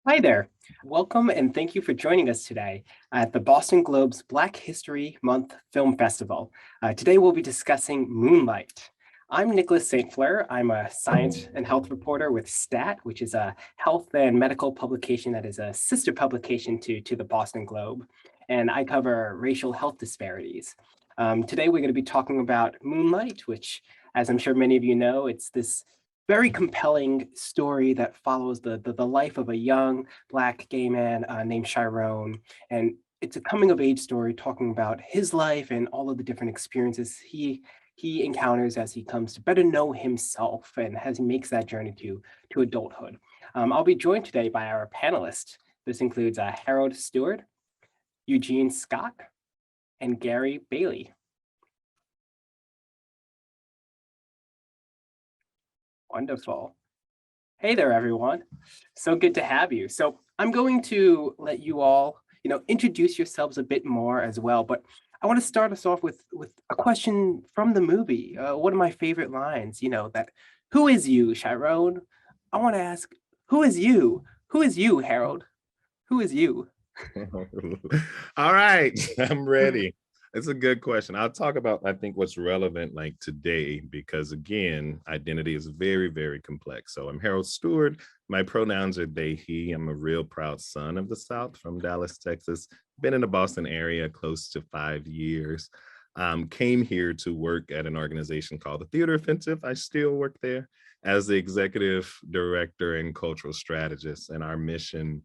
Hi there. Welcome and thank you for joining us today at the Boston Globe's Black History Month Film Festival. Today we'll be discussing Moonlight. I'm Nicholas St. Fleur. I'm a science and health reporter with STAT, which is a health and medical publication that is a sister publication to the Boston Globe. And I cover racial health disparities. Today we're going to be talking about Moonlight, which, as I'm sure many of you know, it's this very compelling story that follows the life of a young Black gay man named Chiron. And it's a coming of age story talking about his life and all of the different experiences he encounters as he comes to better know himself and as he makes that journey to adulthood. I'll be joined today by our panelists. This includes Harold Stewart, Eugene Scott, and Gary Bailey. Wonderful. Hey there, everyone. So good to have you. So I'm going to let you all, introduce yourselves a bit more as well. But I want to start us off with a question from the movie. One of my favorite lines, that who is you, Chiron? I want to ask, who is you? Who is you, Harold? Who is you? All right, I'm ready. It's a good question. I'll talk about, I think, what's relevant like today, because again, identity is very, very complex. So I'm Harold Stewart. My pronouns are they, he. I'm a real proud son of the South from Dallas, Texas. Been in the Boston area close to 5 years. Came here to work at an organization called the Theater Offensive. I still work there as the executive director and cultural strategist. And our mission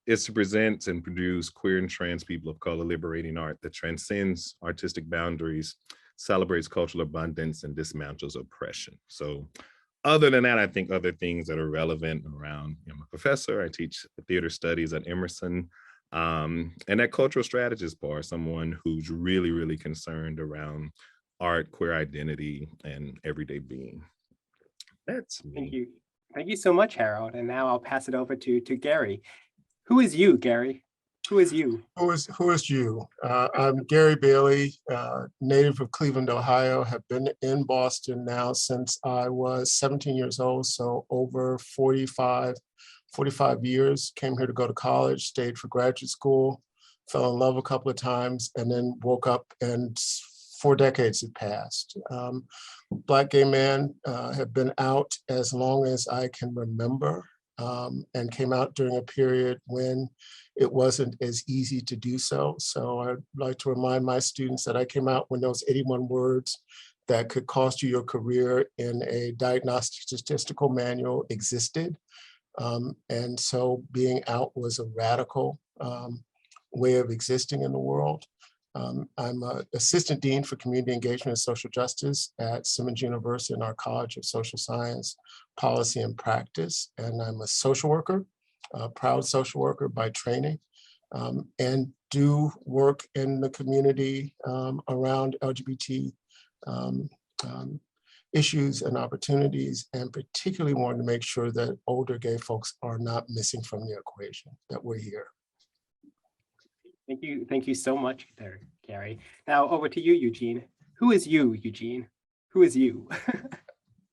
is to present and produce queer and trans people of color liberating art that transcends artistic boundaries, celebrates cultural abundance, and dismantles oppression. So other than that, I think other things that are relevant around, I'm a professor, I teach theater studies at Emerson, and that cultural strategist part, someone who's really, really concerned around art, queer identity, and everyday being. That's Thank me. you. Thank you so much, Harold. And now I'll pass it over to Gary. Who is you, Gary? Who is you? Who is you? I'm Gary Bailey, native of Cleveland, Ohio, have been in Boston now since I was 17 years old, so over 45 years. Came here to go to college, stayed for graduate school, fell in love a couple of times, and then woke up and 4 decades had passed. Black gay man, have been out as long as I can remember, and came out during a period when it wasn't as easy to do so. So I'd like to remind my students that I came out when those 81 words that could cost you your career in a diagnostic statistical manual existed. And so being out was a radical way of existing in the world. I'm an assistant dean for community engagement and social justice at Simmons University in our College of Social Science, Policy and Practice. And I'm a social worker, a proud social worker by training, and do work in the community around LGBT issues and opportunities, and particularly wanting to make sure that older gay folks are not missing from the equation, that we're here. Thank you so much there, Gary. Now over to you, Eugene. Who is you, Eugene? Who is you?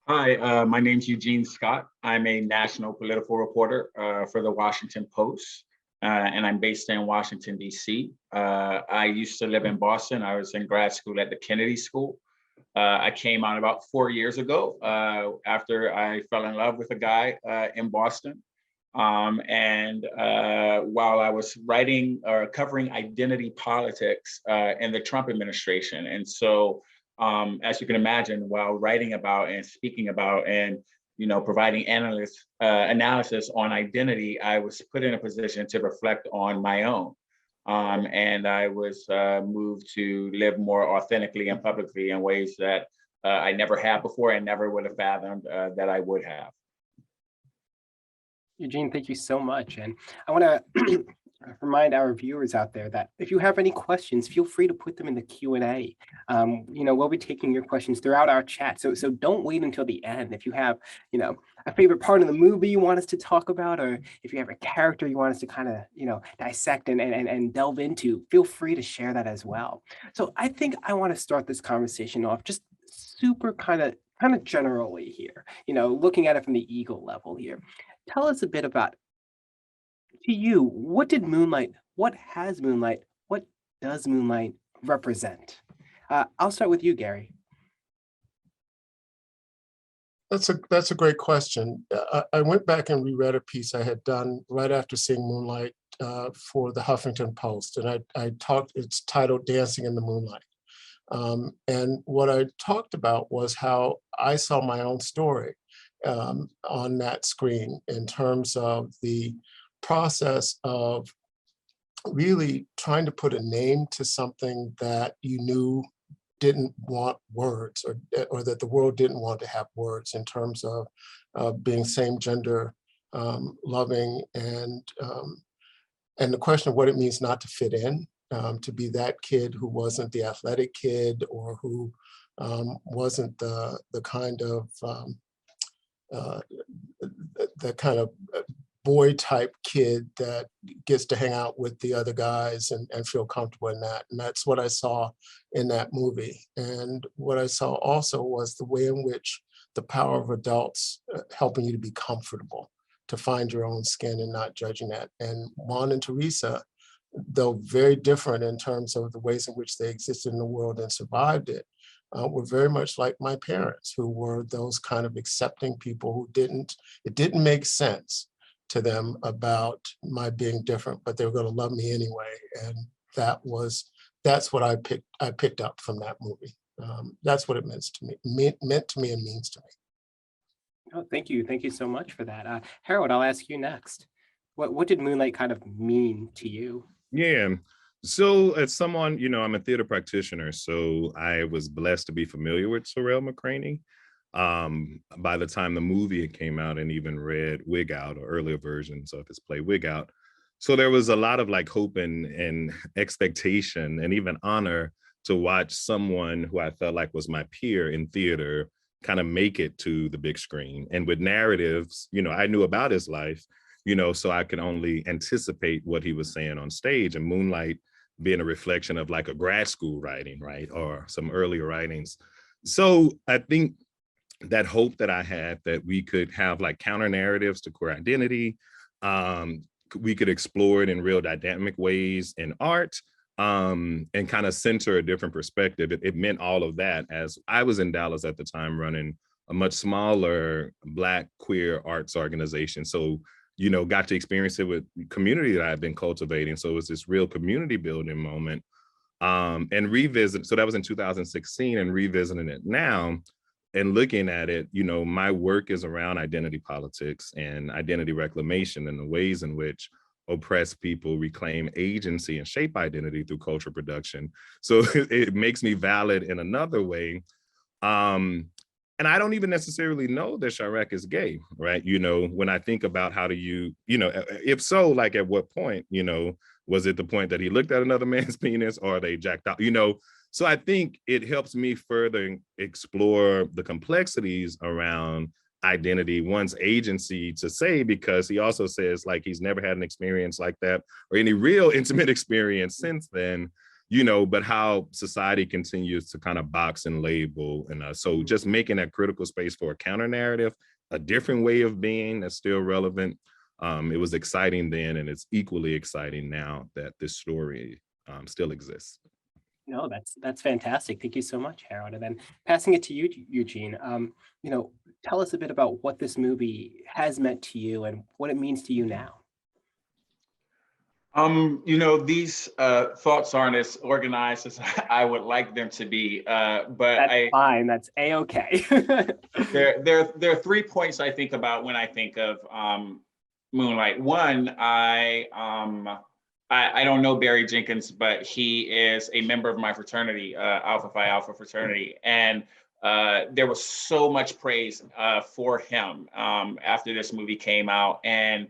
Hi, my name's Eugene Scott. I'm a national political reporter for the Washington Post, and I'm based in Washington, D.C. I used to live in Boston. I was in grad school at the Kennedy School. I came out about 4 years ago after I fell in love with a guy in Boston. And while I was writing or covering identity politics in the Trump administration. And so, as you can imagine, while writing about and speaking about and providing analysis on identity, I was put in a position to reflect on my own. And I was moved to live more authentically and publicly in ways that I never have before and never would have fathomed that I would have. Eugene, thank you so much. And I want to remind our viewers out there that if you have any questions, feel free to put them in the Q&A. We'll be taking your questions throughout our chat. So don't wait until the end. If you have, a favorite part of the movie you want us to talk about, or if you have a character you want us to kind of, dissect and delve into, feel free to share that as well. So I think I want to start this conversation off just super kind of generally here, looking at it from the ego level here. Tell us a bit about To you, what has Moonlight, what does Moonlight represent? I'll start with you, Gary. That's a great question. I went back and reread a piece I had done right after seeing Moonlight for the Huffington Post, and it's titled "Dancing in the Moonlight." And what I talked about was how I saw my own story on that screen in terms of the process of really trying to put a name to something that you knew didn't want words, or that the world didn't want to have words, in terms of being same gender loving, and the question of what it means not to fit in, to be that kid who wasn't the athletic kid, or who wasn't the kind of boy type kid that gets to hang out with the other guys and feel comfortable in that. And that's what I saw in that movie. And what I saw also was the way in which the power of adults helping you to be comfortable, to find your own skin and not judging that. And Juan and Teresa, though very different in terms of the ways in which they existed in the world and survived it, were very much like my parents, who were those kind of accepting people who it didn't make sense to them about my being different, but they were going to love me anyway. And that's what I picked up from that movie. That's what it meant to me and means to me. Oh, thank you. Thank you so much for that. Harold, I'll ask you next. What did Moonlight kind of mean to you? Yeah. So as someone, I'm a theater practitioner, so I was blessed to be familiar with Sorrel McCraney. By the time the movie came out, and even read Wig Out, or earlier versions of his play Wig Out. So there was a lot of like hope and expectation and even honor to watch someone who I felt like was my peer in theater kind of make it to the big screen. And with narratives, I knew about his life, so I could only anticipate what he was saying on stage. And Moonlight being a reflection of like a grad school writing, right? Or some earlier writings. So I think that hope that I had that we could have like counter narratives to queer identity, we could explore it in real dynamic ways in art, and kind of center a different perspective. It meant all of that, as I was in Dallas at the time running a much smaller Black queer arts organization. So, got to experience it with community that I've been cultivating. So it was this real community building moment, and revisit. So that was in 2016, and revisiting it now and looking at it, my work is around identity politics and identity reclamation, and the ways in which oppressed people reclaim agency and shape identity through cultural production. So it makes me valid in another way. And I don't even necessarily know that Chirac is gay, right? When I think about how do you, if so, like at what point, was it the point that he looked at another man's penis, or they jacked out, So I think it helps me further explore the complexities around identity, one's agency to say, because he also says like he's never had an experience like that or any real intimate experience since then, but how society continues to kind of box and label. And so just making that critical space for a counter narrative, a different way of being that's still relevant. It was exciting then, and it's equally exciting now that this story still exists. No, that's fantastic. Thank you so much, Harold. And then passing it to you, Eugene. Tell us a bit about what this movie has meant to you and what it means to you now. These thoughts aren't as organized as I would like them to be, but that's fine. That's a-okay. there are 3 points I think about when I think of Moonlight. One, I don't know Barry Jenkins, but he is a member of my fraternity, Alpha Phi Alpha fraternity, and there was so much praise for him after this movie came out, and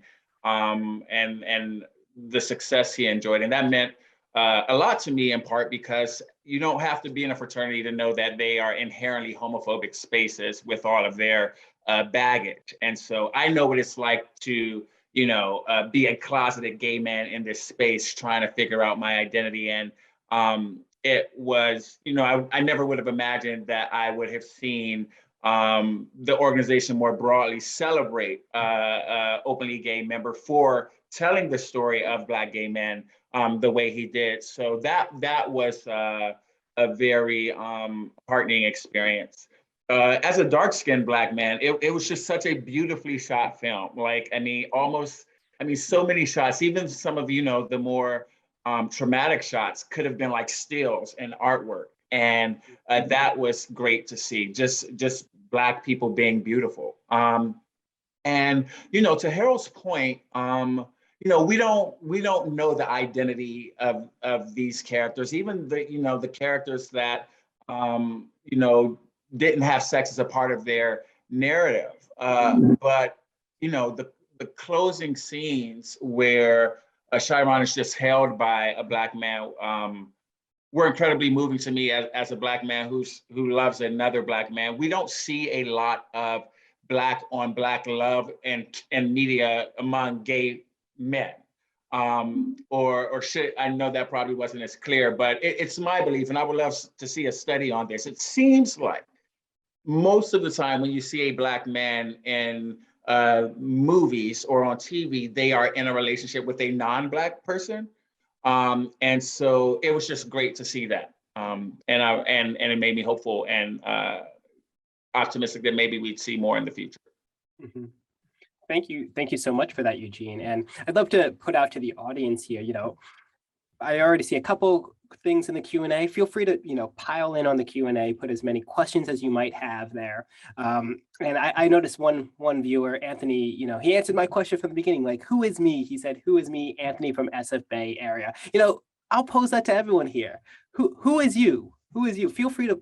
the success he enjoyed. And that meant a lot to me, in part because you don't have to be in a fraternity to know that they are inherently homophobic spaces with all of their baggage. And so I know what it's like to, be a closeted gay man in this space trying to figure out my identity. And it was, I never would have imagined that I would have seen the organization more broadly celebrate openly gay member for telling the story of Black gay men the way he did. So that was a very heartening experience. As a dark-skinned Black man, it was just such a beautifully shot film. Like, I mean, so many shots, even some of, the more traumatic shots could have been like stills and artwork. And that was great to see, just Black people being beautiful. And, to Harold's point, we don't know the identity of these characters, even the characters that, didn't have sex as a part of their narrative. But, the closing scenes where Chiron is just held by a Black man were incredibly moving to me as a Black man who loves another Black man. We don't see a lot of Black on Black love and media among gay men. Or should, I know that probably wasn't as clear, but it's my belief, and I would love to see a study on this. It seems like most of the time when you see a Black man in movies or on TV, they are in a relationship with a non-Black person. And so it was just great to see that. And it made me hopeful and optimistic that maybe we'd see more in the future. Mm-hmm. Thank you so much for that, Eugene. And I'd love to put out to the audience here, I already see a couple things in the Q&A. Feel free to, pile in on the Q&A, put as many questions as you might have there. And I noticed one viewer, Anthony, he answered my question from the beginning, like, who is me? He said, who is me, Anthony from SF Bay area? I'll pose that to everyone here. Who is you? Who is you? Feel free to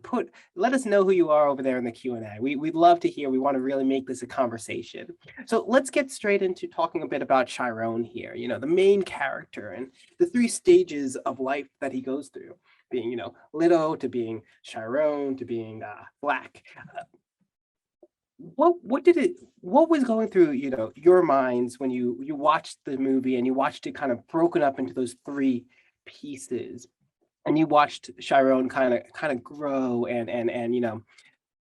let us know who you are over there in the Q&A. We'd love to hear. We want to really make this a conversation. So let's get straight into talking a bit about Chiron here, the main character and the 3 stages of life that he goes through, being, Little to being Chiron to being Black. What was going through, your minds when you watched the movie and you watched it kind of broken up into those 3 pieces? And you watched Chiron kind of grow and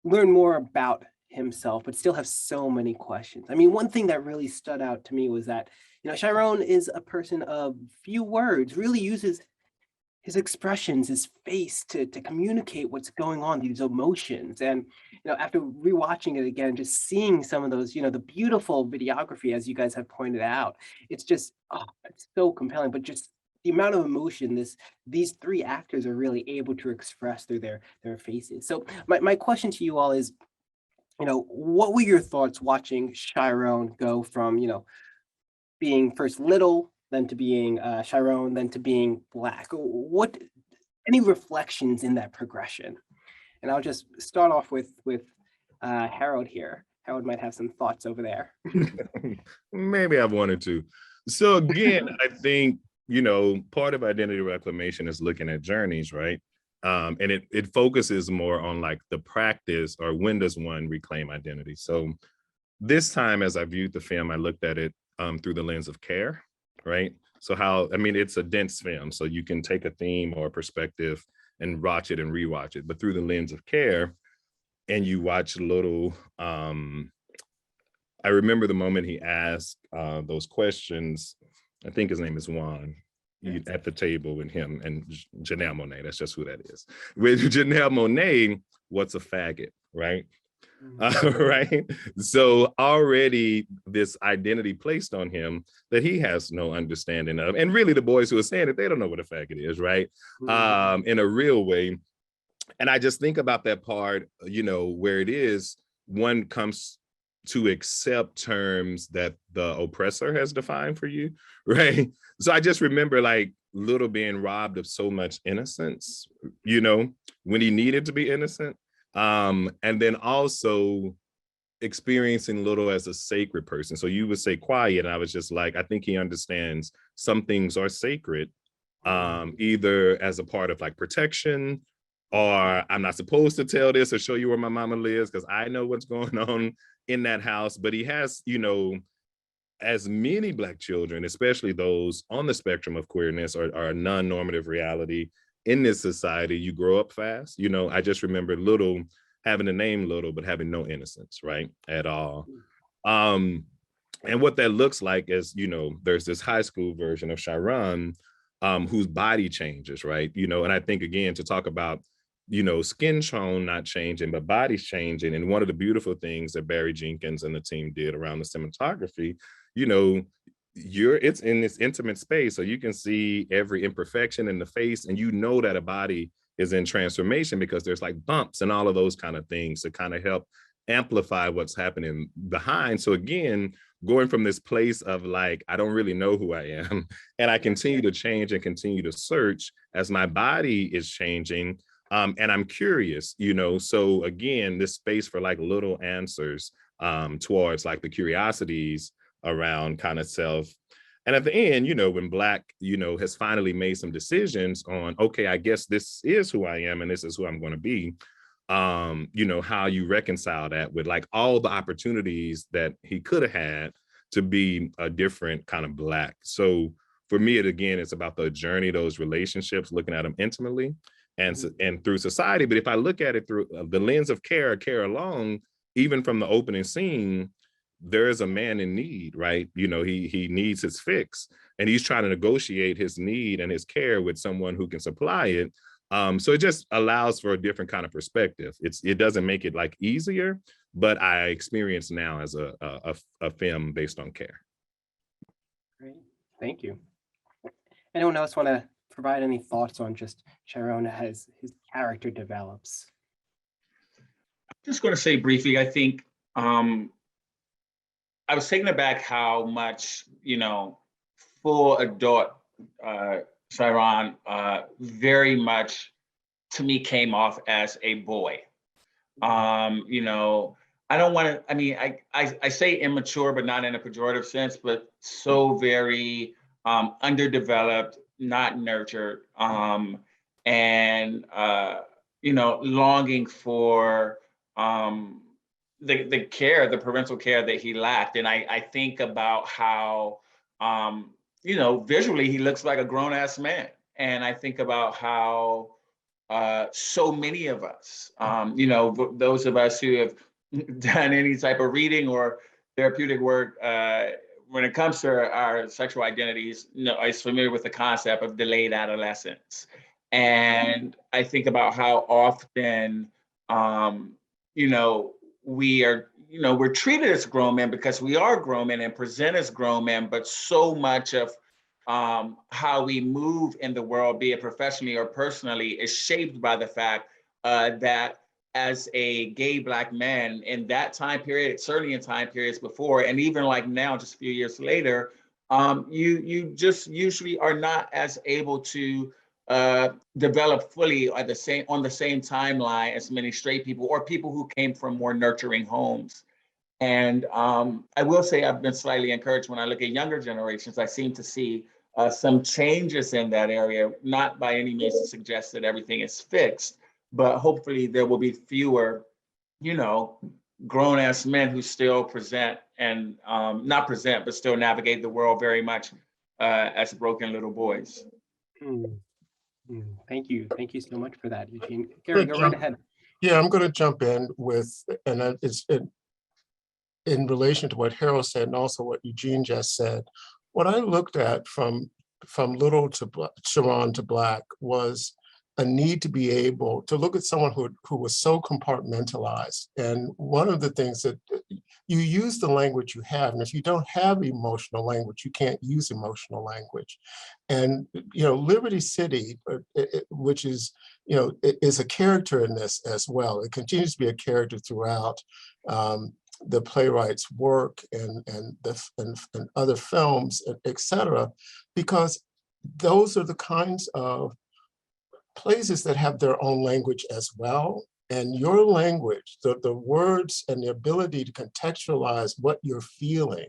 learn more about himself, but still have so many questions. I mean, one thing that really stood out to me was that, Chiron is a person of few words, really uses his expressions, his face to communicate what's going on, these emotions. And, after rewatching it again, just seeing some of those, the beautiful videography, as you guys have pointed out, it's just, it's so compelling, but just the amount of emotion these 3 actors are really able to express through their faces. So my question to you all is, what were your thoughts watching Chiron go from, being first Little, then to being Chiron, then to being Black? Any reflections in that progression? And I'll just start off with Harold here. Harold might have some thoughts over there. Maybe I've wanted to. So again, I think, part of identity reclamation is looking at journeys, right? And it focuses more on like the practice or when does one reclaim identity. So this time, as I viewed the film, I looked at it through the lens of care, right? So it's a dense film, so you can take a theme or a perspective and watch it and rewatch it, but through the lens of care, and you watch Little, I remember the moment he asked those questions. I think his name is Juan, at the table with him and Janelle Monáe. That's just who that is. With Janelle Monáe, what's a faggot, right? Right. So already this identity placed on him that he has no understanding of. And really the boys who are saying it, they don't know what a faggot is, right? In a real way. And I just think about that part, where it is one comes to accept terms that the oppressor has defined for you, right? So I just remember like Little being robbed of so much innocence, when he needed to be innocent. And then also experiencing Little as a sacred person. So you would say quiet, and I was just like, I think he understands some things are sacred, either as a part of like protection, or I'm not supposed to tell this or show you where my mama lives because I know what's going on in that house. But he has, as many Black children, especially those on the spectrum of queerness or a non-normative reality in this society, you grow up fast. I just remember Little having the name Little, but having no innocence, right, at all. And what that looks like is, there's this high school version of Sharon, whose body changes, right? And I think, again, to talk about, skin tone not changing, but bodies changing. And one of the beautiful things that Barry Jenkins and the team did around the cinematography, it's in this intimate space, so you can see every imperfection in the face, and that a body is in transformation because there's like bumps and all of those kind of things to kind of help amplify what's happening behind. So again, going from this place of like, I don't really know who I am, and I continue to change and continue to search as my body is changing. And I'm curious, so again, this space for like little answers towards like the curiosities around kind of self. And at the end, when Black, has finally made some decisions on, okay, I guess this is who I am and this is who I'm going to be. How you reconcile that with like all the opportunities that he could have had to be a different kind of Black. So for me, it's about the journey, those relationships, looking at them intimately and through society. But if I look at it through the lens of care alone, even from the opening scene, there is a man in need, right? He needs his fix, and he's trying to negotiate his need and his care with someone who can supply it. So it just allows for a different kind of perspective. It doesn't make it like easier, but I experience now as a film based on care. Great, thank you. Anyone else want to provide any thoughts on just Sharon as his character develops? Just going to say briefly, I think I was taken aback how much, full adult Sharon very much to me came off as a boy. I don't want to, I say immature, but not in a pejorative sense, but so very underdeveloped, not nurtured, and longing for the care, the parental care that he lacked. And I think about how, visually he looks like a grown ass man. And I think about how so many of us, those of us who have done any type of reading or therapeutic work when it comes to our sexual identities, is familiar with the concept of delayed adolescence. And I think about how often, we are, we're treated as grown men because we are grown men and present as grown men, but so much of how we move in the world, be it professionally or personally, is shaped by the fact that as a gay Black man in that time period, certainly in time periods before, and even like now, just a few years later, you just usually are not as able to develop fully on the same timeline as many straight people or people who came from more nurturing homes. And I will say I've been slightly encouraged when I look at younger generations. I seem to see some changes in that area, not by any means to suggest that everything is fixed, but hopefully there will be fewer, grown-ass men who still present and not present, but still navigate the world very much as broken little boys. Thank you. Thank you so much for that, Eugene. Gary, go right ahead. Yeah, I'm going to jump in with, and it's in relation to what Harold said and also what Eugene just said. What I looked at from Little to Sharon to Black was a need to be able to look at someone who was so compartmentalized. And one of the things that you use the language you have, and if you don't have emotional language, you can't use emotional language. And Liberty City, which is is a character in this as well. It continues to be a character throughout the playwright's work and other films, et cetera, because those are the kinds of places that have their own language as well. And your language, the words and the ability to contextualize what you're feeling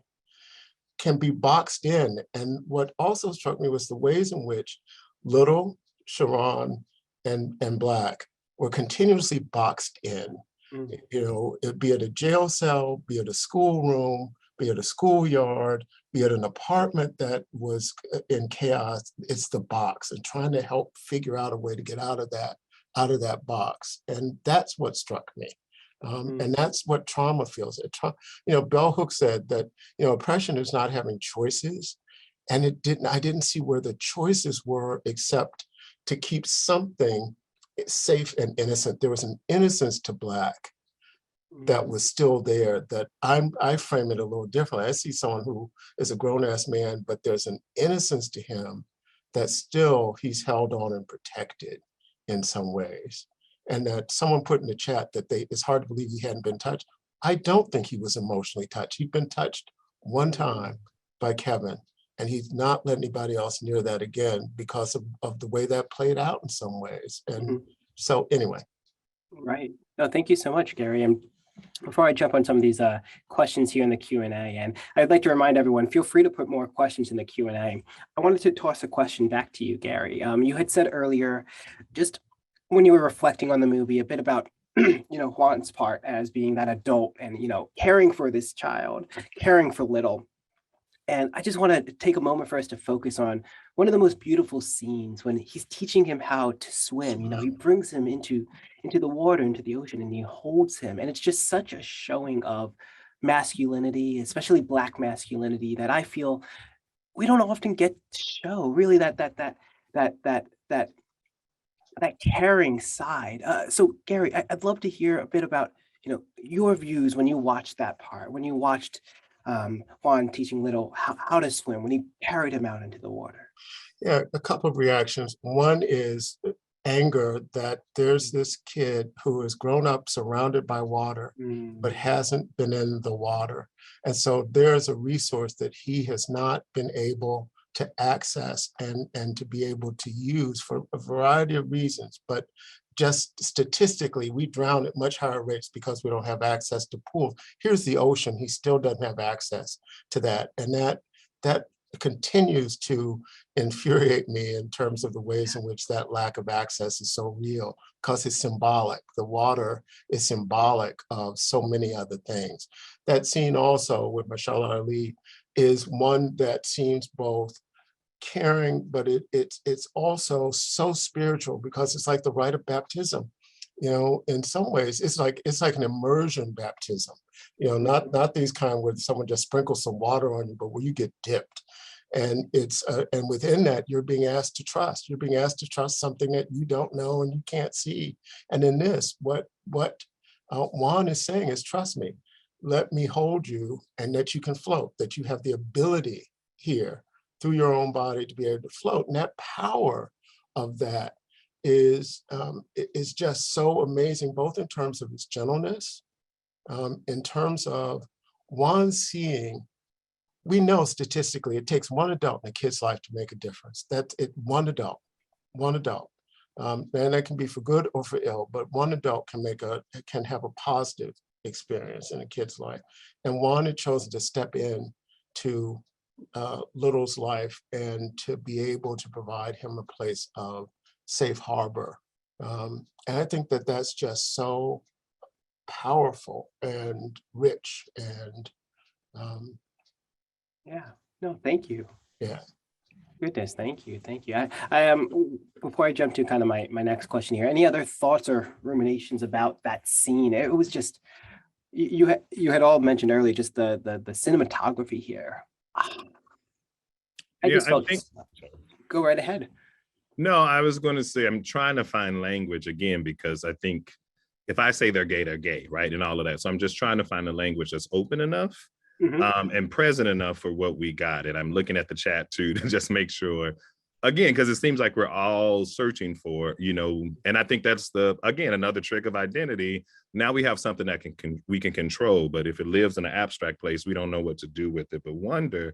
can be boxed in. And what also struck me was the ways in which Little, Sharon, and Black were continuously boxed in. Be it a jail cell, be it a schoolroom, be it a schoolyard, be it an apartment that was in chaos. It's the box and trying to help figure out a way to get out of that out of that box. And that's what struck me. And that's what trauma feels. Bell Hooks said that, oppression is not having choices. And I didn't see where the choices were except to keep something safe and innocent. There was an innocence to Black that was still there, that I frame it a little differently. I see someone who is a grown-ass man, but there's an innocence to him that still he's held on and protected in some ways. And that someone put in the chat that it's hard to believe he hadn't been touched. I don't think he was emotionally touched. He'd been touched one time by Kevin, and he's not let anybody else near that again because of the way that played out in some ways. And so anyway. Right. No, thank you so much, Gary. And before I jump on some of these questions here in the Q&A, and I'd like to remind everyone, feel free to put more questions in the Q&A. I wanted to toss a question back to you, Gary. You had said earlier, just when you were reflecting on the movie, a bit about Juan's part as being that adult and caring for this child, caring for Little. And I just want to take a moment for us to focus on one of the most beautiful scenes when he's teaching him how to swim. He brings him into the water, into the ocean, and he holds him. And it's just such a showing of masculinity, especially Black masculinity, that I feel we don't often get to show. Really, that caring side. So, Gary, I'd love to hear a bit about your views when you watched that part, when you watched Juan teaching Little how to swim, when he carried him out into the water. Yeah, a couple of reactions. One is anger that there's this kid who has grown up surrounded by water, but hasn't been in the water. And so there's a resource that he has not been able to access and to be able to use for a variety of reasons. But just statistically, we drown at much higher rates because we don't have access to pools. Here's the ocean, he still doesn't have access to that. And that continues to infuriate me in terms of the ways in which that lack of access is so real, because it's symbolic. The water is symbolic of so many other things. That scene also with Mashallah Ali is one that seems both caring, but it's also so spiritual, because it's like the rite of baptism. In some ways, it's like an immersion baptism. Not these kind where someone just sprinkles some water on you, but where you get dipped. And and within that, you're being asked to trust. You're being asked to trust something that you don't know and you can't see. And in this, what Juan is saying is, trust me, let me hold you, and that you can float, that you have the ability here through your own body to be able to float. And that power of that is just so amazing, both in terms of its gentleness, in terms of Juan seeing. We know statistically it takes one adult in a kid's life to make a difference. That's it, one adult. And that can be for good or for ill, but one adult can have a positive experience in a kid's life. And Juan had chosen to step in to Little's life and to be able to provide him a place of safe harbor. And I think that that's just so powerful and rich and yeah, no, thank you. Yeah. Goodness, thank you. I before I jump to kind of my next question here, any other thoughts or ruminations about that scene? It was just, you had all mentioned earlier, just the cinematography here. I think, go right ahead. No, I was going to say, I'm trying to find language again, because I think if I say they're gay, right? And all of that. So I'm just trying to find a language that's open enough and present enough for what we got. And I'm looking at the chat too, to just make sure, again, because it seems like we're all searching for, and I think that's another trick of identity. Now we have something that we can control, but if it lives in an abstract place, we don't know what to do with it, but wonder.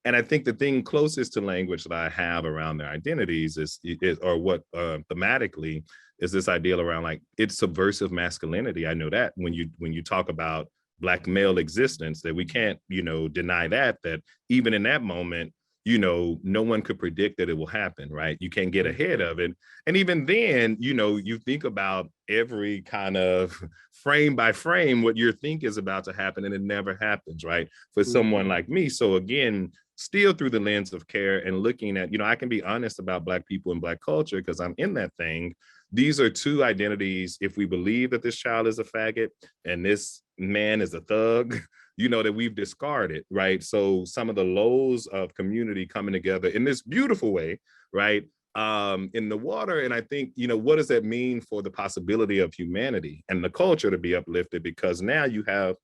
And I think the thing closest to language that I have around their identities is thematically is this idea around, like, it's subversive masculinity. I know that when you talk about Black male existence, that we can't, deny that even in that moment, no one could predict that it will happen, right? You can't get ahead of it. And even then, you think about every kind of frame by frame, what you think is about to happen, and it never happens, right? For someone like me. So again, still through the lens of care and looking at, I can be honest about Black people and Black culture because I'm in that thing, these are two identities. If we believe that this child is a faggot and this man is a thug, you know, that we've discarded, right? So some of the lows of community coming together in this beautiful way, right? In the water. And I think, you know, what does that mean for the possibility of humanity and the culture to be uplifted? Because now you have,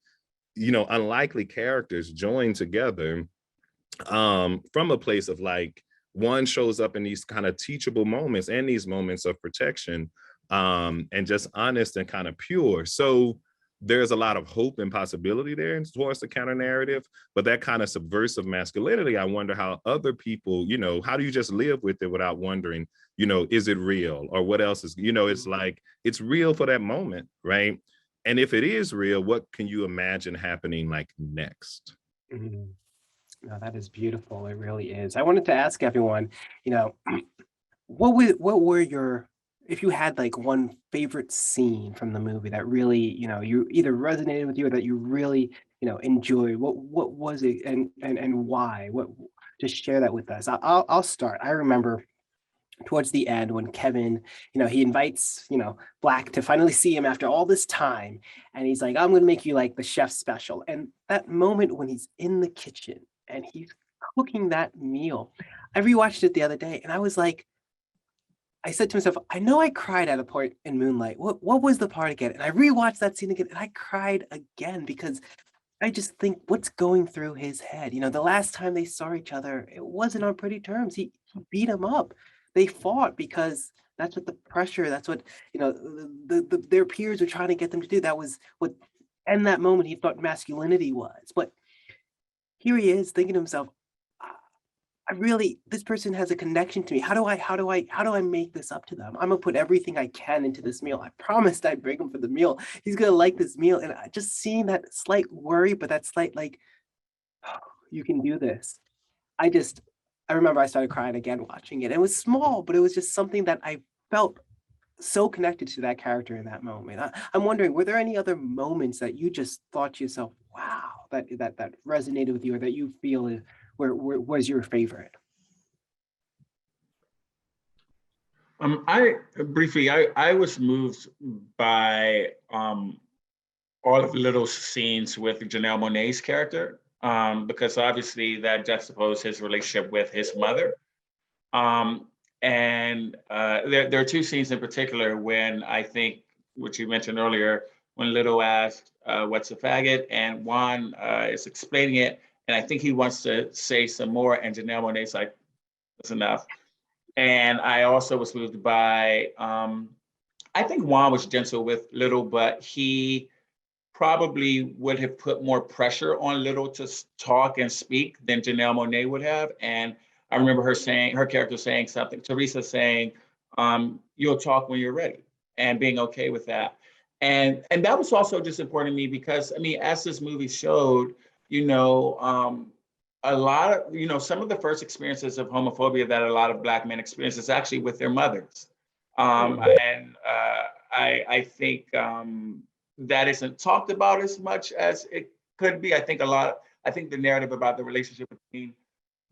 you know, unlikely characters joined together from a place of like, one shows up in these kind of teachable moments and these moments of protection and just honest and kind of pure. So there's a lot of hope and possibility there towards the counter narrative, but that kind of subversive masculinity, I wonder how other people, you know, how do you just live with it without wondering, you know, is it real or what else is, you know, it's like, it's real for that moment, right? And if it is real, what can you imagine happening like next? Mhm. No, that is beautiful. It really is. I wanted to ask everyone, you know, what were your, if you had like one favorite scene from the movie that really, you know, you either resonated with you or that you really, you know, enjoyed, what was it and why? What, just share that with us. I'll start. I remember towards the end when Kevin, you know, he invites, you know, Black to finally see him after all this time. And he's like, I'm going to make you like the chef special. And that moment when he's in the kitchen and he's cooking that meal, I rewatched it the other day and I was like, I said to myself, I know I cried at a point in Moonlight. What was the part again? And I rewatched that scene again and I cried again because I just think what's going through his head. You know, the last time they saw each other, it wasn't on pretty terms. He beat him up. They fought because that's what the pressure, that's what, you know, their peers were trying to get them to do. That was what, in that moment, he thought masculinity was. But here he is thinking to himself, I really, this person has a connection to me. How do I make this up to them? I'm gonna put everything I can into this meal. I promised I'd bring him for the meal. He's gonna like this meal. And I just seeing that slight worry, but that slight like, oh, you can do this. I remember I started crying again watching it. It was small, but it was just something that I felt so connected to that character in that moment. I'm wondering, were there any other moments that you just thought to yourself, wow, that resonated with you or that you feel where was your favorite? I briefly, I was moved by all of Little's scenes with Janelle Monáe's character, because obviously that juxtaposed his relationship with his mother. There are two scenes in particular when I think, which you mentioned earlier, when Little asked, what's a faggot? And Juan is explaining it. And I think he wants to say some more. And Janelle Monáe's like, that's enough. And I also was moved by, I think Juan was gentle with Little, but he probably would have put more pressure on Little to talk and speak than Janelle Monáe would have. And I remember her saying, her character saying something, Teresa saying, you'll talk when you're ready, and being okay with that. And that was also just important to me because, I mean, as this movie showed, you know, a lot of, you know, some of the first experiences of homophobia that a lot of Black men experience is actually with their mothers. I think that isn't talked about as much as it could be. I think the narrative about the relationship between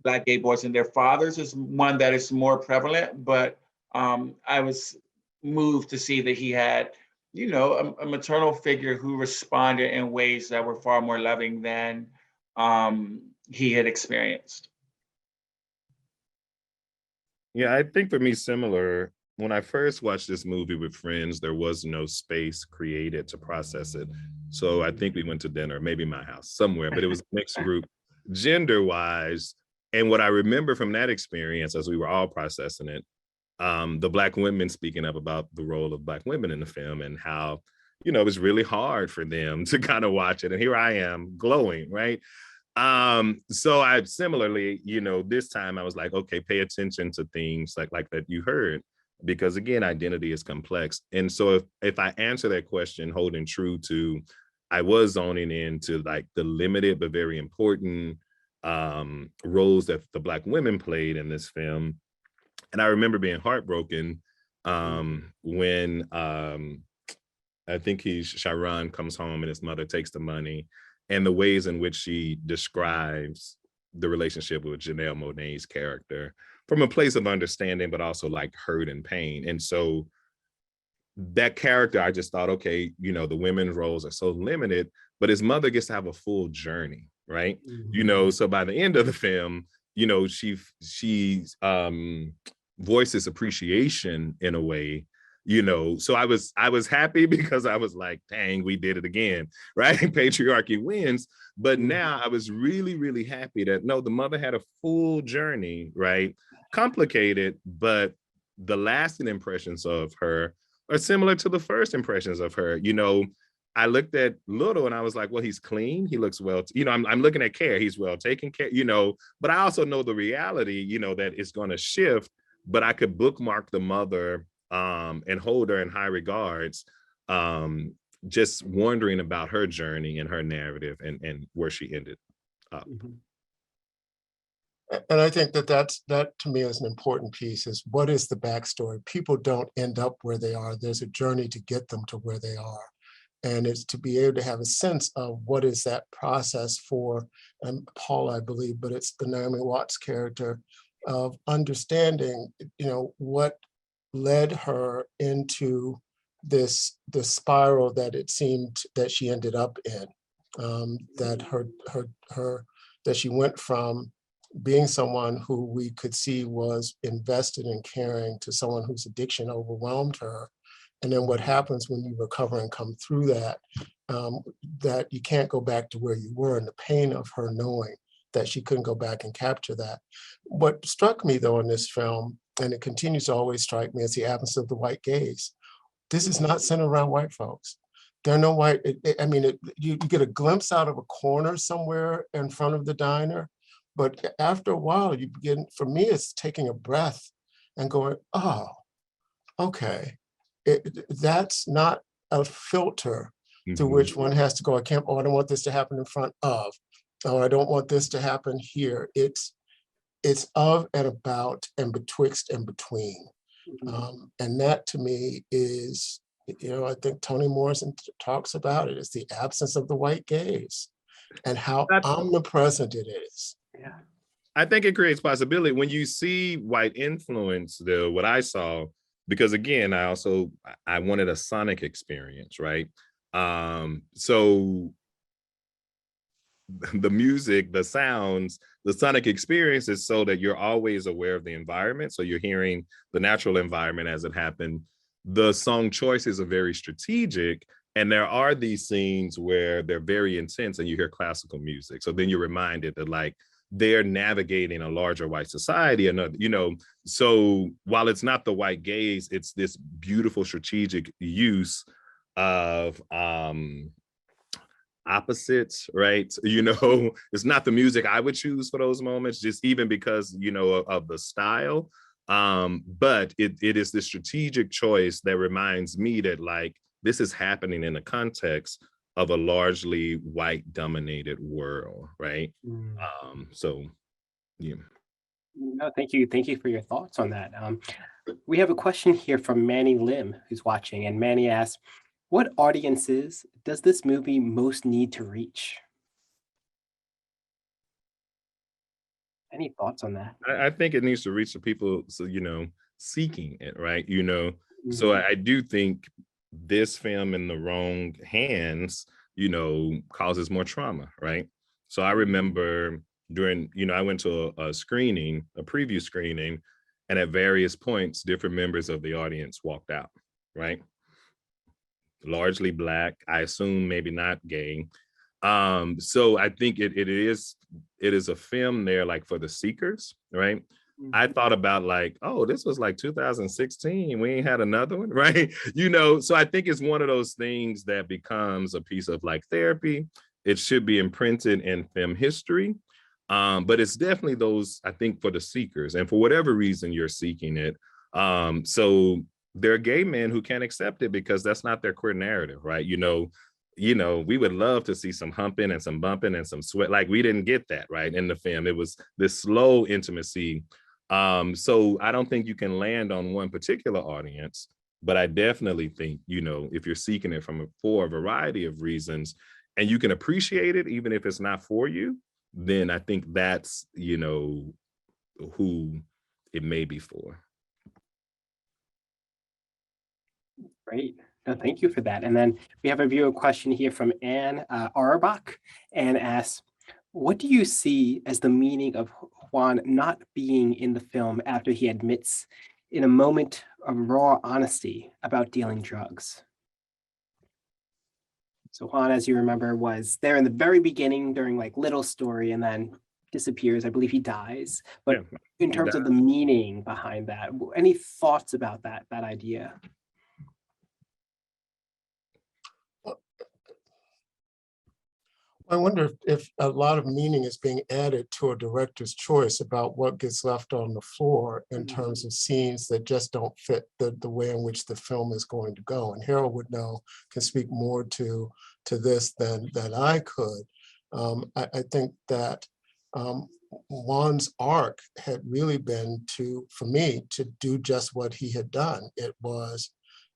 Black gay boys and their fathers is one that is more prevalent, but I was moved to see that he had, you know, a maternal figure who responded in ways that were far more loving than he had experienced. Yeah, I think for me, similar. When I first watched this movie with friends, there was no space created to process it. So I think we went to dinner, maybe my house, somewhere, but it was a mixed group, gender-wise. And what I remember from that experience, as we were all processing it, the Black women speaking up about the role of Black women in the film and how, you know, it was really hard for them to kind of watch it. And here I am glowing, right? So I similarly, you know, this time I was like, okay, pay attention to things like that you heard, because again, identity is complex. And so if I answer that question holding true to, I was zoning into like the limited but very important roles that the Black women played in this film. And I remember being heartbroken when I think Sharon comes home and his mother takes the money, and the ways in which she describes the relationship with Janelle Monáe's character from a place of understanding, but also like hurt and pain. And so that character, I just thought, okay, you know, the women's roles are so limited, but his mother gets to have a full journey, right? You know, so by the end of the film, you know, she voices appreciation in a way, you know. So I was happy because I was like, dang, we did it again, right? Patriarchy wins. But now I was really, really happy that no, the mother had a full journey, right? Complicated, but the lasting impressions of her are similar to the first impressions of her. You know, I looked at Little and I was like, well, he's clean. He looks well, you know, I'm looking at Care. He's well taken care, you know, but I also know the reality, you know, that it's going to shift, but I could bookmark the mother and hold her in high regards, just wondering about her journey and her narrative and where she ended up. And I think that that to me is an important piece, is what is the backstory? People don't end up where they are. There's a journey to get them to where they are. And it's to be able to have a sense of what is that process for, and Paul, I believe, but it's the Naomi Watts character, of understanding, you know, what led her into the spiral that it seemed that she ended up in, that she went from being someone who we could see was invested in caring to someone whose addiction overwhelmed her. And then what happens when you recover and come through that, that you can't go back to where you were, and the pain of her knowing that she couldn't go back and capture that. What struck me though in this film, and it continues to always strike me, is the absence of the white gaze. This is not centered around white folks. There are no white, you get a glimpse out of a corner somewhere in front of the diner, but after a while you begin, for me, it's taking a breath and going, oh, okay. That's not a filter through which one has to go, I don't want this to happen in front of, or I don't want this to happen here. It's of and about and betwixt and between. And that to me is, you know, I think Toni Morrison talks about it, it's the absence of the white gaze and how omnipresent it is. Yeah. I think it creates possibility when you see white influence, though, what I saw, because again, I wanted a sonic experience, right? So the music, the sounds, the sonic experience is so that you're always aware of the environment. So you're hearing the natural environment as it happened. The song choices are very strategic. And there are these scenes where they're very intense and you hear classical music. So then you're reminded that like they're navigating a larger white society, another, you know, so while it's not the white gaze, it's this beautiful strategic use of opposites, right? You know, it's not the music I would choose for those moments, just even because, you know, of the style. But it is the strategic choice that reminds me that like this is happening in the context of a largely white dominated world, right? So yeah. No, thank you. Thank you for your thoughts on that. We have a question here from Manny Lim, who's watching, and Manny asks, what audiences does this movie most need to reach? Any thoughts on that? I think it needs to reach the people, so, you know, seeking it, right? You know, so I do think this film in the wrong hands, you know, causes more trauma, right? So I remember during, you know, I went to a screening, a preview screening, and at various points, different members of the audience walked out, right? Largely Black, I assume maybe not gay. So I think it is a film there like for the seekers, right? I thought about like, oh, this was like 2016. We ain't had another one, right? You know, so I think it's one of those things that becomes a piece of like therapy. It should be imprinted in film history. But it's definitely those, I think, for the seekers, and for whatever reason you're seeking it. So there are gay men who can't accept it because that's not their queer narrative, right? You know, we would love to see some humping and some bumping and some sweat. Like we didn't get that, right, in the film. It was this slow intimacy. So I don't think you can land on one particular audience, but I definitely think, you know, if you're seeking it for a variety of reasons and you can appreciate it, even if it's not for you, then I think that's, you know, who it may be for. Great. No, thank you for that. And then we have a viewer question here from Anne Auerbach, and asks, what do you see as the meaning of Juan not being in the film after he admits in a moment of raw honesty about dealing drugs? So Juan, as you remember, was there in the very beginning during like little story and then disappears. I believe he dies. But Yeah, in terms of the meaning behind that, any thoughts about that idea? I wonder if a lot of meaning is being added to a director's choice about what gets left on the floor in terms of scenes that just don't fit the way in which the film is going to go. And Harold would know, can speak more to this than I could. I think that Juan's arc had really been for me, to do just what he had done. It was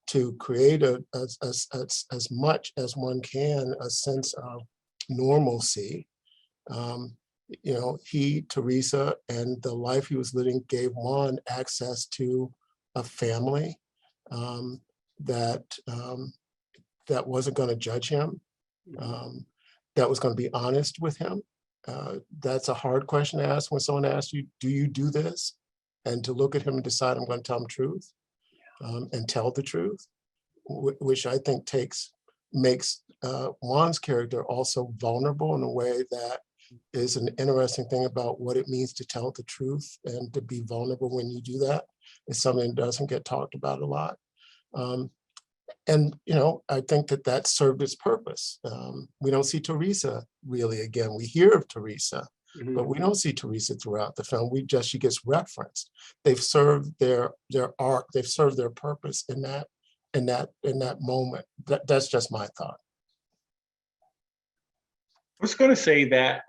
to create as much as one can, a sense of normalcy. He, Teresa, and the life he was living gave Juan access to a family that wasn't going to judge him, that was going to be honest with him. That's a hard question to ask when someone asks you, do you do this? And to look at him and decide, I'm going to tell him truth, and tell the truth, which I think makes Juan's character also vulnerable in a way that is an interesting thing about what it means to tell the truth and to be vulnerable when you do that. It's something that doesn't get talked about a lot. And I think that served its purpose. We don't see Teresa really again. We hear of Teresa, but we don't see Teresa throughout the film. She gets referenced. They've served their arc. They've served their purpose in that moment. That's just my thought. I was going to say that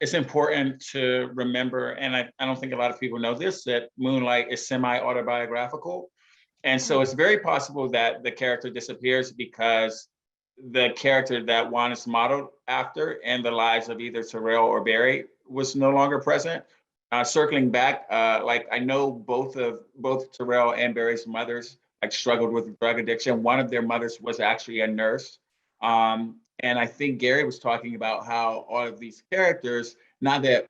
it's important to remember, and I don't think a lot of people know this, that Moonlight is semi-autobiographical. And so it's very possible that the character disappears because the character that Juan is modeled after in the lives of either Terrell or Barry was no longer present. Circling back, like I know both Terrell and Barry's mothers struggled with drug addiction. One of their mothers was actually a nurse. And I think Gary was talking about how all of these characters, not that,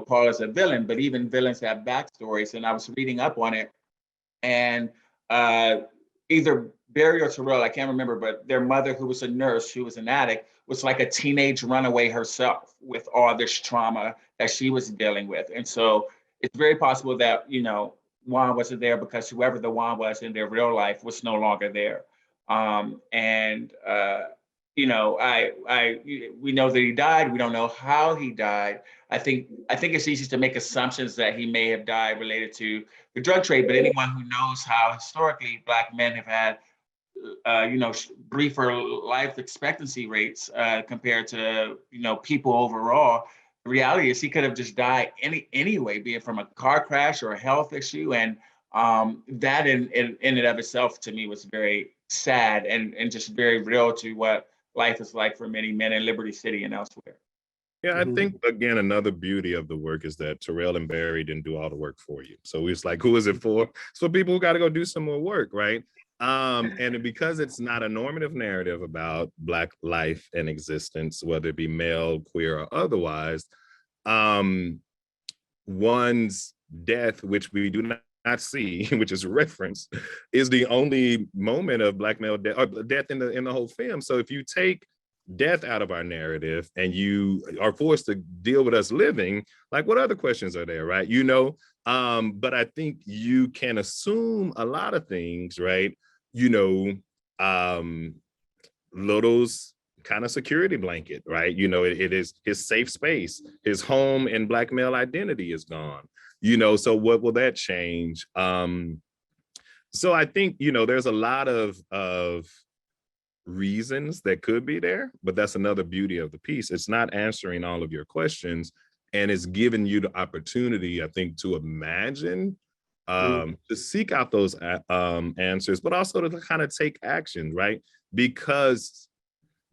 Paul is a villain, but even villains have backstories. And I was reading up on it, and either Barry or Terrell, I can't remember, but their mother, who was a nurse, who was an addict, was like a teenage runaway herself with all this trauma that she was dealing with. And so it's very possible that, Juan wasn't there because whoever the Juan was in their real life was no longer there. We know that he died. We don't know how he died. I think it's easy to make assumptions that he may have died related to the drug trade, but anyone who knows how historically Black men have had, briefer life expectancy rates compared to, people overall, the reality is he could have just died anyway, be it from a car crash or a health issue. And that in and of itself to me was very sad and just very real to what life is like for many men in Liberty City and elsewhere. Yeah, I think, again, another beauty of the work is that Terrell and Barry didn't do all the work for you. So it's like, who is it for? It's for people who got to go do some more work, right? And because it's not a normative narrative about Black life and existence, whether it be male, queer, or otherwise, one's death, which we do not see, which is referenced, is the only moment of Black male death, or death in the whole film. So if you take death out of our narrative and you are forced to deal with us living, like what other questions are there, right? But I think you can assume a lot of things, right? Little's kind of security blanket, right? It is his safe space. His home and Black male identity is gone. So what will that change? So I think, there's a lot of reasons that could be there, but that's another beauty of the piece. It's not answering all of your questions, and it's giving you the opportunity, I think, to imagine, to seek out those answers, but also to kind of take action, right? Because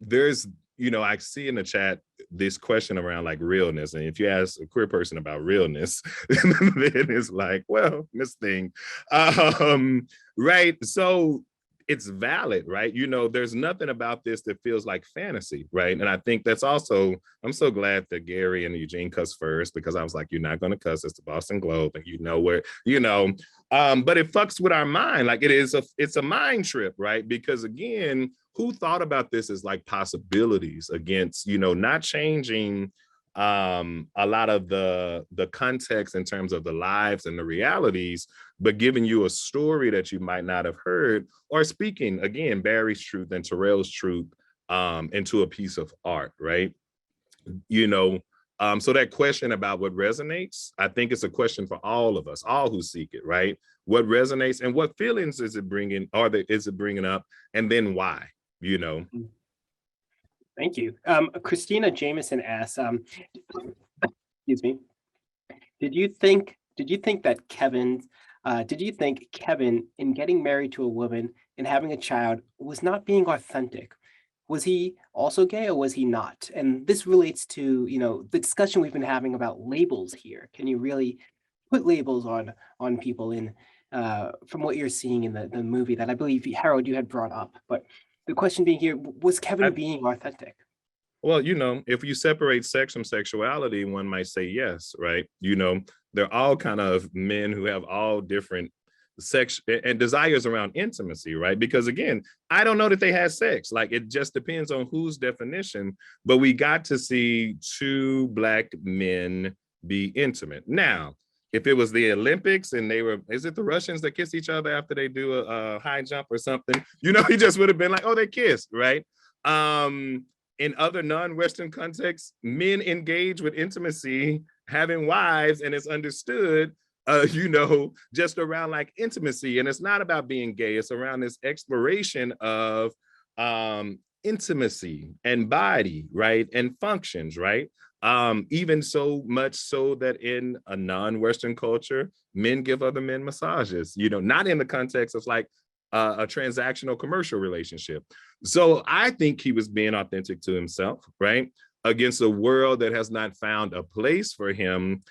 there's, I see in the chat this question around like realness. And if you ask a queer person about realness, then it's like, well, Miss Thing. Right. So it's valid, right? You know, there's nothing about this that feels like fantasy, right? And I think that's also, I'm so glad that Gary and Eugene cuss first, because I was like, you're not going to cuss. It's the Boston Globe, and you know where, you know, but it fucks with our mind. Like it's a mind trip, right? Because again, who thought about this as like possibilities against, you know, not changing a lot of the context in terms of the lives and the realities, but giving you a story that you might not have heard, or speaking again Barry's truth and Terrell's truth into a piece of art, right? You know, so that question about what resonates, I think it's a question for all of us, all who seek it, right? What resonates and what feelings is it bringing, is it bringing up, and then why, you know? Thank you. Christina Jameson asks, excuse me, did you think that did you think Kevin, in getting married to a woman and having a child, was not being authentic? Was he also gay, or was he not? And this relates to, you know, the discussion we've been having about labels here. Can you really put labels on people in from what you're seeing in the movie that I believe, Harold, you had brought up? But the question being here, was Kevin being authentic? Well, you know, if you separate sex from sexuality, one might say yes, right? You know, they're all kind of men who have all different sex and desires around intimacy, right? Because again, I don't know that they had sex. Like, it just depends on whose definition, but we got to see two Black men be intimate. Now, if it was the Olympics and they were, is it the Russians that kiss each other after they do a high jump or something? You know, he just would have been like, oh, they kissed, right? In other non-Western contexts, men engage with intimacy, having wives, and it's understood, you know, just around like intimacy. And it's not about being gay, it's around this exploration of intimacy and body, right? And functions, right? Even so much so that in a non-Western culture, men give other men massages, you know, not in the context of like a transactional commercial relationship. So I think he was being authentic to himself, right? Against a world that has not found a place for him.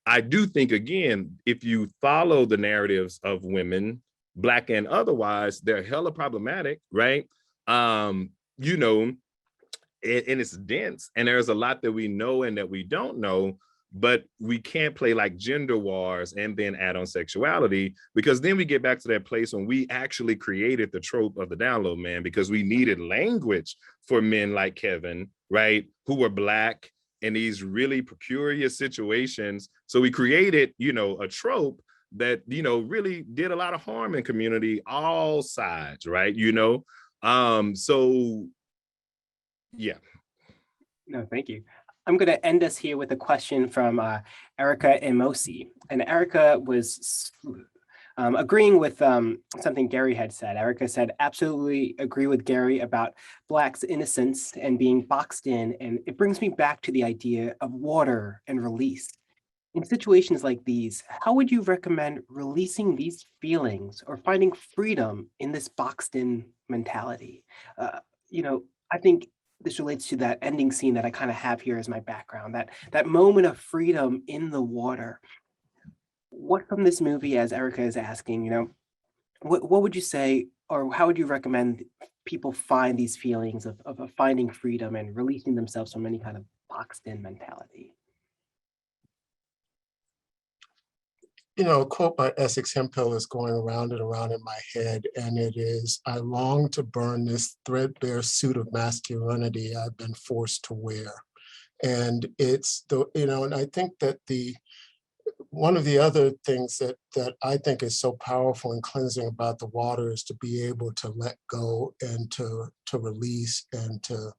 I do think, again, if you follow the narratives of women, Black and otherwise, they're hella problematic, right? You know, and it's dense, and there's a lot that we know and that we don't know, but we can't play like gender wars and then add on sexuality, because then we get back to that place when we actually created the trope of the download man, because we needed language for men like Kevin, right, who were Black in these really precarious situations. So we created, you know, a trope that, you know, really did a lot of harm in community, all sides, right? You know, so yeah. No, thank you. I'm going to end us here with a question from Erica Emosi. And Erica was agreeing with something Gary had said. Erica said, absolutely agree with Gary about Black's innocence and being boxed in. And it brings me back to the idea of water and release. In situations like these, how would you recommend releasing these feelings or finding freedom in this boxed in mentality? You know, I think this relates to that ending scene that I kind of have here as my background, that moment of freedom in the water. What from this movie, as Erica is asking, you know, what would you say, or how would you recommend people find these feelings of finding freedom and releasing themselves from any kind of boxed in mentality? You know, a quote by Essex Hemphill is going around and around in my head, and it is, I long to burn this threadbare suit of masculinity I've been forced to wear. And it's the, you know, and I think that one of the other things that I think is so powerful and cleansing about the water is to be able to let go and to release and to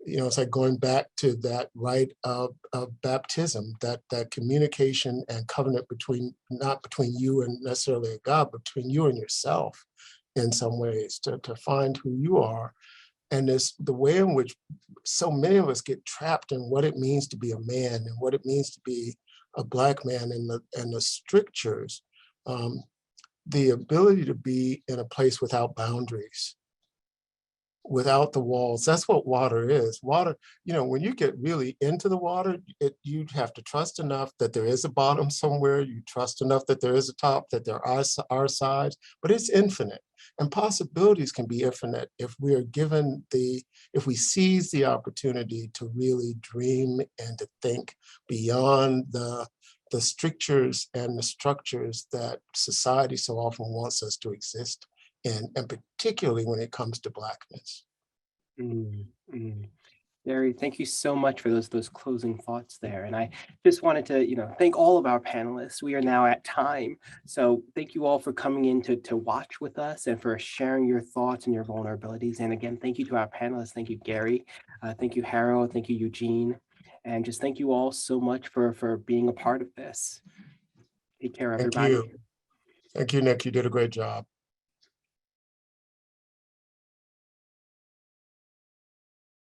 you know, it's like going back to that rite of baptism, that communication and covenant between, not between you and necessarily a God, but between you and yourself in some ways, to find who you are. And the way in which so many of us get trapped in what it means to be a man and what it means to be a Black man and the strictures, the ability to be in a place without boundaries, without the walls. That's what water is. Water, when you get really into the water, you have to trust enough that there is a bottom somewhere. You trust enough that there is a top, that there are sides, but it's infinite. And possibilities can be infinite if we are given if we seize the opportunity to really dream and to think beyond the strictures and the structures that society so often wants us to exist in, and particularly when it comes to Blackness. Mm, mm. Gary, thank you so much for those closing thoughts there. And I just wanted to, thank all of our panelists. We are now at time. So thank you all for coming in to watch with us and for sharing your thoughts and your vulnerabilities. And again, thank you to our panelists. Thank you, Gary. Thank you, Harold. Thank you, Eugene. And just thank you all so much for being a part of this. Take care, Thank everybody. you. Thank you, Nick. You did a great job.